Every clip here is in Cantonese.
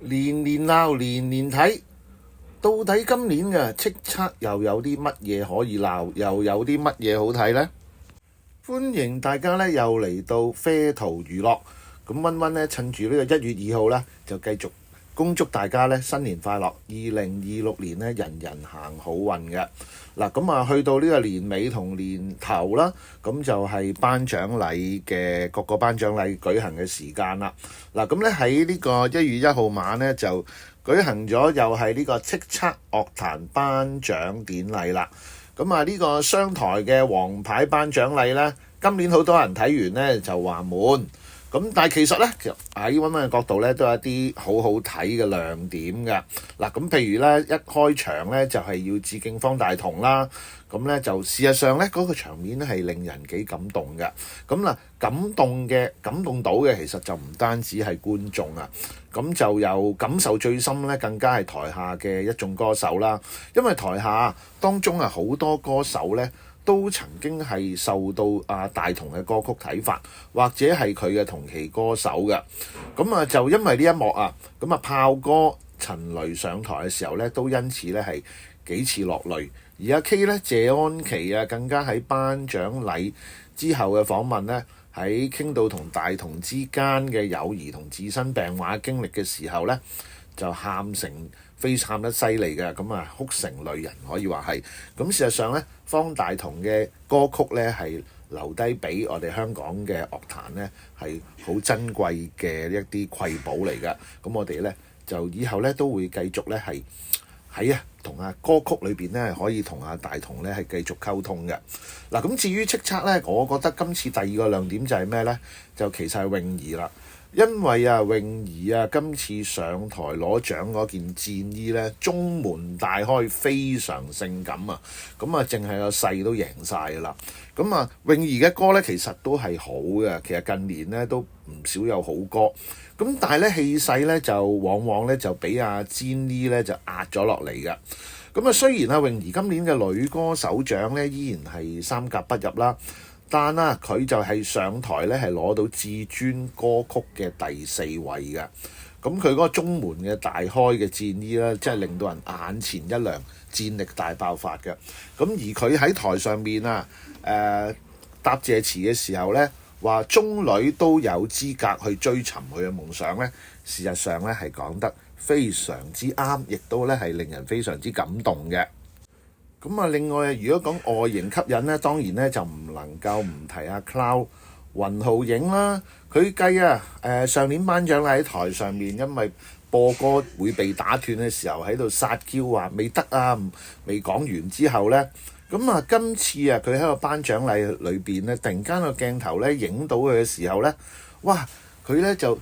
年年鬧，年年睇，到底今年嘅叱咤又有啲乜嘢可以鬧，又有啲乜嘢好睇呢？歡迎大家咧又嚟到啡圖娛樂，咁溫溫咧趁住呢個1月2號咧就繼續恭祝大家咧新年快樂，2026年咧人人行好運嘅。嗱，咁啊去到呢個年尾同年頭啦，咁就係頒獎禮嘅各個頒獎禮舉行嘅時間啦。嗱，咁咧喺呢個1月1號晚咧就舉行咗又係呢個叱咤樂壇頒獎典禮啦。咁啊呢個商台嘅王牌頒獎禮咧，今年好多人睇完咧就話悶。咁但係其實咧，喺溫溫嘅角度咧，都有一啲好好睇嘅亮點嘅。嗱，咁譬如咧，一開場咧就係要致敬方大同啦。咁咧就事實上咧，嗰個場面咧係令人幾感動嘅。咁嗱，感動到嘅其實就唔單止係觀眾啊，咁就有感受最深咧，更加係台下嘅一眾歌手啦。因為台下當中好多歌手咧，都曾經係受到大同嘅歌曲啟發，或者係佢嘅同期歌手嘅。咁啊就因為呢一幕啊，咁啊炮哥陳雷上台嘅時候咧，都因此咧係幾次落淚。而阿 K 咧謝安琪啊，更加喺頒獎禮之後嘅訪問咧，喺傾到同大同之間嘅友誼同自身病患經歷嘅時候咧，就喊得犀利嘅，咁啊哭成淚人可以話係。咁事實上咧，方大同嘅歌曲咧係留低俾我哋香港嘅樂壇咧係好珍貴嘅一啲瑰寶嚟嘅。咁我哋咧就以後咧都會繼續咧係喺同歌曲裏邊咧可以同大同咧係繼續溝通嘅。嗱，咁至於叱咤咧，我覺得今次第二個亮點就係咩咧？就其實係泳兒啦。因為泳兒今次上台攞獎嗰件戰衣咧，中門大開，非常性感啊！咁啊，淨係個勢都贏晒噶啦。咁泳兒嘅歌咧，其實都係好嘅。其實近年咧都唔少有好歌。咁但係咧氣勢咧就往往咧就俾Jenny咧就壓咗落嚟嘅。咁雖然泳兒今年嘅女歌手獎咧依然係三甲不入啦。但佢就係上台咧，係攞到至尊歌曲嘅第4位嘅。咁佢嗰個中門嘅大開嘅戰衣咧，真係令到人眼前一亮，戰力大爆發嘅。咁而佢喺台上面答謝詞嘅時候咧，話中女都有資格去追尋佢嘅夢想咧，事實上咧係講得非常之啱，亦都咧係令人非常之感動嘅。咁另外如果講外形吸引咧，當然咧就唔能夠唔提Cloud 雲浩影啦。佢繼上年頒獎禮喺台上面，因為播歌會被打斷嘅時候喺度撒嬌話未得未講完之後咧，咁今次佢喺個頒獎禮裏邊咧，突然間個鏡頭咧影到佢嘅時候咧，哇！佢咧就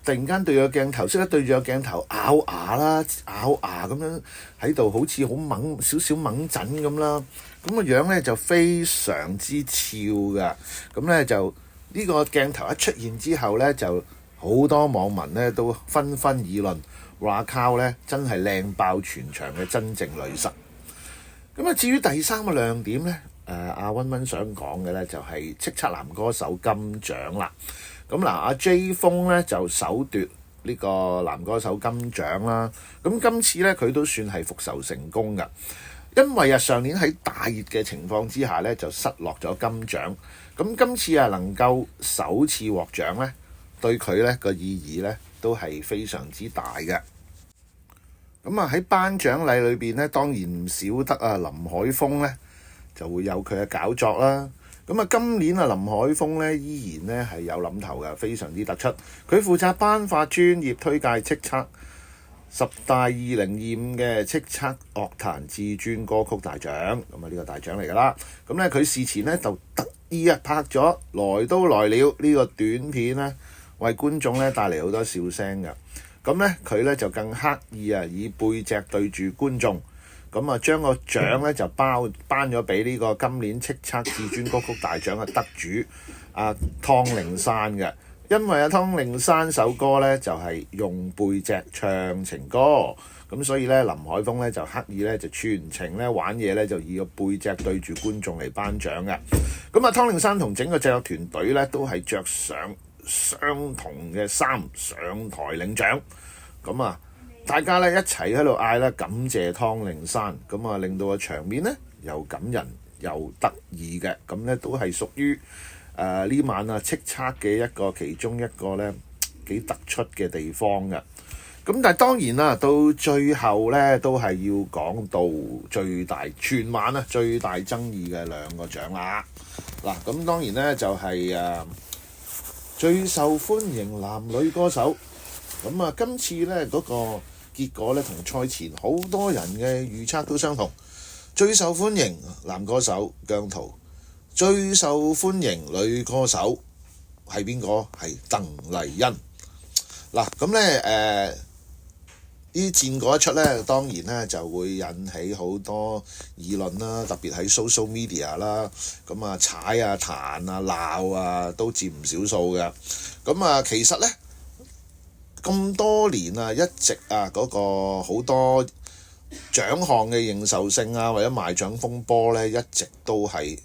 突然間對住個鏡頭，識得對住個鏡頭咬牙咁樣喺度，好似好猛少少猛陣咁啦。咁個樣咧就非常之俏㗎。咁咧就呢個鏡頭一出現之後咧，就好多網民咧都紛紛議論話靠咧真係靚爆全場嘅真正女神。咁至於第3個亮點咧，阿溫溫想講嘅咧就係叱咤男歌手金獎啦。咁阿 J 風咧就首奪呢個男歌手金獎啦。咁今次咧佢都算係復仇成功㗎，因為上年喺大熱嘅情況之下咧就失落咗金獎。咁今次能夠首次獲獎咧，對佢咧個意義咧都係非常之大嘅。咁喺頒獎禮裏邊咧，當然唔少得林海峰咧就會有佢嘅搞作啦。咁今年林海峰咧依然咧係有諗頭嘅，非常之突出。佢負責頒發專業推介叱咤10大2025嘅叱咤樂壇至尊歌曲大獎。咁呢個大獎嚟㗎啦。咁咧佢事前咧就特意拍咗來都來了呢個短片咧，為觀眾咧帶嚟好多笑聲㗎。咁咧佢咧就更刻意以背脊對住觀眾。咁將個獎咧就頒咗俾呢個今年叱咤至尊歌曲大獎嘅得主湯令山嘅。因為湯令山首歌咧就係用背脊唱情歌，咁所以咧林海峰咧就刻意咧就全程咧玩嘢咧就以個背脊對住觀眾嚟頒獎嘅。咁湯令山同整個製作團隊咧都係着上相同嘅衫上台領獎。咁啊，大家咧一齊喺度嗌啦，感謝湯令山，咁啊令到個場面咧又感人又得意嘅，咁咧都係屬於呢晚啊叱咤嘅其中一個咧幾突出嘅地方嘅。咁但係當然啦，到最後咧都係要講到全晚啊最大爭議嘅兩個獎啦。嗱，咁當然咧就係最受歡迎男女歌手。咁啊，今次咧嗰個結果咧同賽前好多人嘅預測都相同。最受歡迎男歌手姜濤，最受歡迎女歌手係邊個？係鄧麗欣。嗱，咁咧呢啲戰果一出咧，當然咧就會引起好多議論啦，特別喺 social media 啦，咁啊踩啊彈啊鬧啊都佔唔少數嘅。咁啊其實咧咁多年啊，一直啊嗰個好多獎項嘅認受性啊，或者賣獎風波咧，一直都係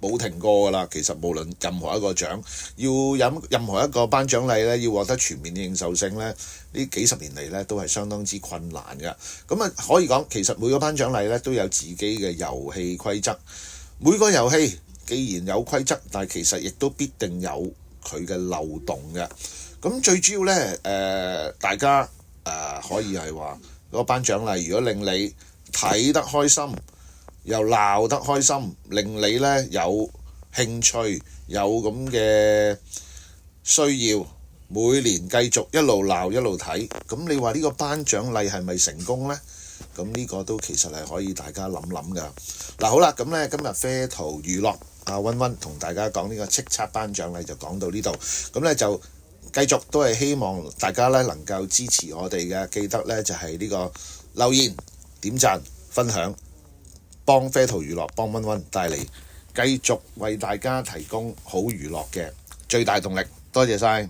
冇停過㗎啦。其實無論任何一個獎，要有任何一個頒獎禮咧，要獲得全面嘅認受性咧，呢幾十年嚟咧都係相當之困難嘅。咁啊可以講，其實每個頒獎禮咧都有自己嘅遊戲規則。每個遊戲既然有規則，但係其實亦都必定有佢嘅漏洞嘅。咁最主要咧大家可以係話嗰個頒獎禮，如果令你睇得開心，又鬧得開心，令你咧有興趣，有咁嘅需要，每年繼續一路鬧一路睇，咁你話呢個頒獎禮係咪成功呢？咁呢個都其實係可以大家諗諗㗎。嗱，好啦，咁咧今日啡圖娛樂阿溫溫同大家講呢個叱咤頒獎禮就講到呢度，咁咧就繼續都係希望大家咧能夠支持我哋嘅，記得咧就係呢個留言、點讚、分享，幫啡圖娛樂幫溫溫帶嚟繼續為大家提供好娛樂嘅最大動力。多謝晒。